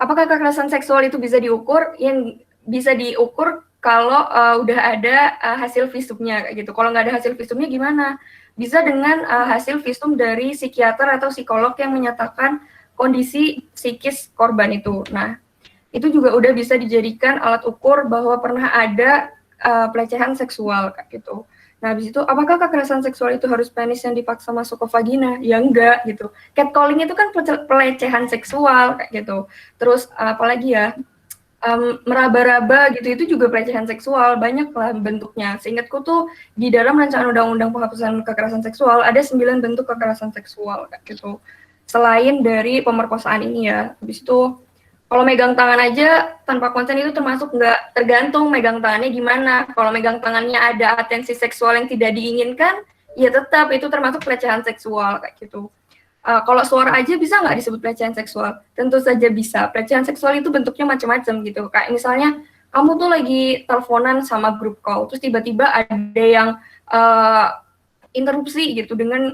apakah kekerasan seksual itu bisa diukur? Yang bisa diukur kalau udah ada hasil visumnya kayak gitu. Kalau nggak ada hasil visumnya gimana? Bisa dengan hasil visum dari psikiater atau psikolog yang menyatakan kondisi psikis korban itu. Nah, itu juga udah bisa dijadikan alat ukur bahwa pernah ada pelecehan seksual kayak gitu. Nah, habis itu apakah kekerasan seksual itu harus penis yang dipaksa masuk ke vagina? Ya enggak gitu. Catcalling itu kan pelecehan seksual kayak gitu. Terus apalagi ya? Meraba-raba gitu itu juga pelecehan seksual, banyak lah bentuknya. Seingatku tuh di dalam rancangan undang-undang penghapusan kekerasan seksual ada 9 bentuk kekerasan seksual kayak gitu. Selain dari pemerkosaan ini ya. Habis itu kalau megang tangan aja tanpa konsen itu termasuk nggak, tergantung megang tangannya gimana. Kalau megang tangannya ada atensi seksual yang tidak diinginkan, ya tetap itu termasuk pelecehan seksual kayak gitu. Kalau suara aja bisa nggak disebut pelecehan seksual? Tentu saja bisa. Pelecehan seksual itu bentuknya macam-macam gitu. Kayak misalnya kamu tuh lagi teleponan sama grup call, terus tiba-tiba ada yang interupsi gitu dengan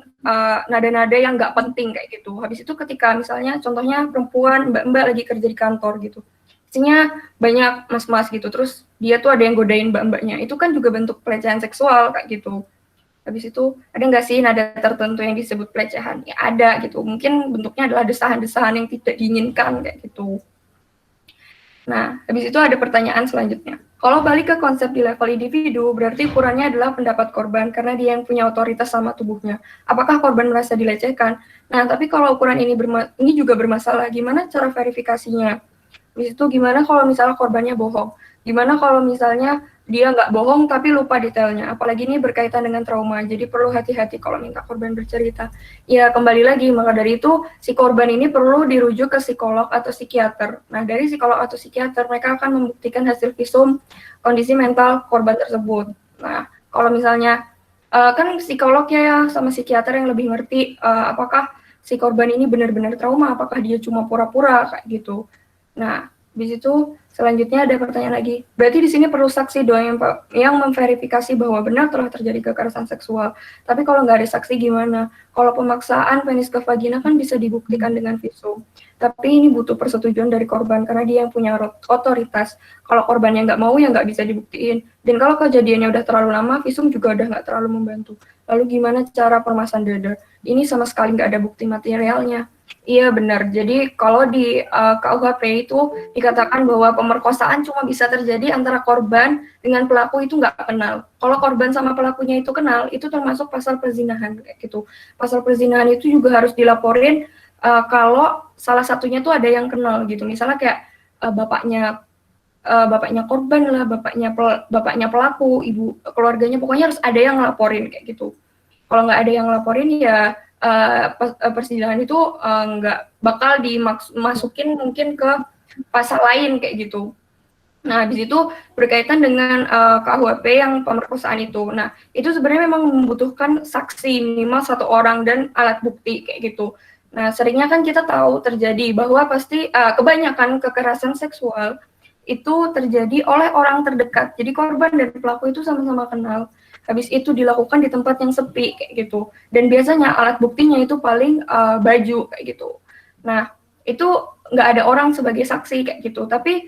nada-nada yang nggak penting kayak gitu. Habis itu ketika misalnya contohnya perempuan, mbak-mbak lagi kerja di kantor gitu, isinya banyak mas-mas gitu, terus dia tuh ada yang godain mbak-mbaknya, itu kan juga bentuk pelecehan seksual kayak gitu. Habis itu ada nggak sih nada tertentu yang disebut pelecehan? Ya ada gitu. Mungkin bentuknya adalah desahan-desahan yang tidak diinginkan kayak gitu. Nah, habis itu ada pertanyaan selanjutnya. Kalau balik ke konsep di level individu, berarti ukurannya adalah pendapat korban karena dia yang punya otoritas sama tubuhnya. Apakah korban merasa dilecehkan? Nah, tapi kalau ukuran ini juga bermasalah, gimana cara verifikasinya? Habis itu gimana kalau misalnya korbannya bohong? Gimana kalau misalnya dia nggak bohong tapi lupa detailnya? Apalagi ini berkaitan dengan trauma, jadi perlu hati-hati kalau minta korban bercerita. Ya kembali lagi, maka dari itu si korban ini perlu dirujuk ke psikolog atau psikiater. Nah dari psikolog atau psikiater mereka akan membuktikan hasil visum kondisi mental korban tersebut. Nah kalau misalnya kan psikolog ya sama psikiater yang lebih ngerti apakah si korban ini benar-benar trauma, apakah dia cuma pura-pura kayak gitu. Nah, habis itu selanjutnya ada pertanyaan lagi. Berarti di sini perlu saksi doang yang memverifikasi bahwa benar telah terjadi kekerasan seksual. Tapi kalau nggak ada saksi gimana? Kalau pemaksaan penis ke vagina kan bisa dibuktikan dengan visum. Tapi ini butuh persetujuan dari korban karena dia yang punya otoritas. Kalau korbannya nggak mau ya nggak bisa dibuktiin. Dan kalau kejadiannya udah terlalu lama, visum juga udah nggak terlalu membantu. Lalu gimana cara permasaan dada? Ini sama sekali nggak ada bukti materialnya. Iya benar. Jadi kalau di KUHP itu dikatakan bahwa pemerkosaan cuma bisa terjadi antara korban dengan pelaku itu nggak kenal. Kalau korban sama pelakunya itu kenal, itu termasuk pasal perzinahan kayak gitu. Pasal perzinahan itu juga harus dilaporin kalau salah satunya tuh ada yang kenal gitu. Misalnya kayak bapaknya korban lah, bapaknya pelaku, ibu keluarganya, pokoknya harus ada yang ngelaporin kayak gitu. Kalau nggak ada yang ngelaporin ya persidangan itu nggak bakal dimasukin mungkin ke pasal lain kayak gitu. Nah, habis itu berkaitan dengan KUHP yang pemerkosaan itu. Nah, itu sebenarnya memang membutuhkan saksi minimal 1 orang dan alat bukti kayak gitu. Nah, seringnya kan kita tahu terjadi bahwa pasti kebanyakan kekerasan seksual itu terjadi oleh orang terdekat. Jadi korban dan pelaku itu sama-sama kenal. Habis itu dilakukan di tempat yang sepi kayak gitu. Dan biasanya alat buktinya itu paling baju kayak gitu. Nah, itu nggak ada orang sebagai saksi kayak gitu. Tapi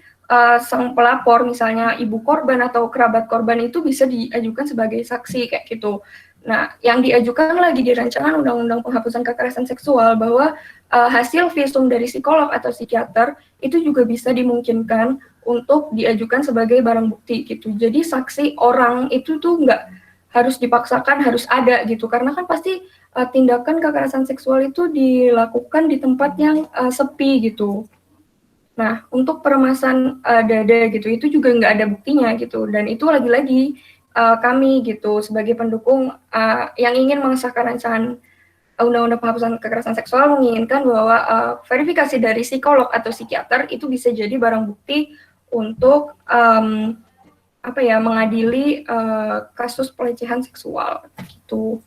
sang pelapor misalnya ibu korban atau kerabat korban itu bisa diajukan sebagai saksi kayak gitu. Nah, yang diajukan lagi di rancangan undang-undang penghapusan kekerasan seksual bahwa hasil visum dari psikolog atau psikiater itu juga bisa dimungkinkan untuk diajukan sebagai barang bukti gitu. Jadi saksi orang itu tuh nggak harus dipaksakan harus ada gitu, karena kan pasti tindakan kekerasan seksual itu dilakukan di tempat yang sepi gitu. Nah, untuk peremasan dada gitu, itu juga nggak ada buktinya gitu. Dan itu lagi-lagi kami gitu sebagai pendukung yang ingin mengesahkan rancangan undang-undang penghapusan kekerasan seksual menginginkan bahwa verifikasi dari psikolog atau psikiater itu bisa jadi barang bukti untuk mengadili kasus pelecehan seksual gitu.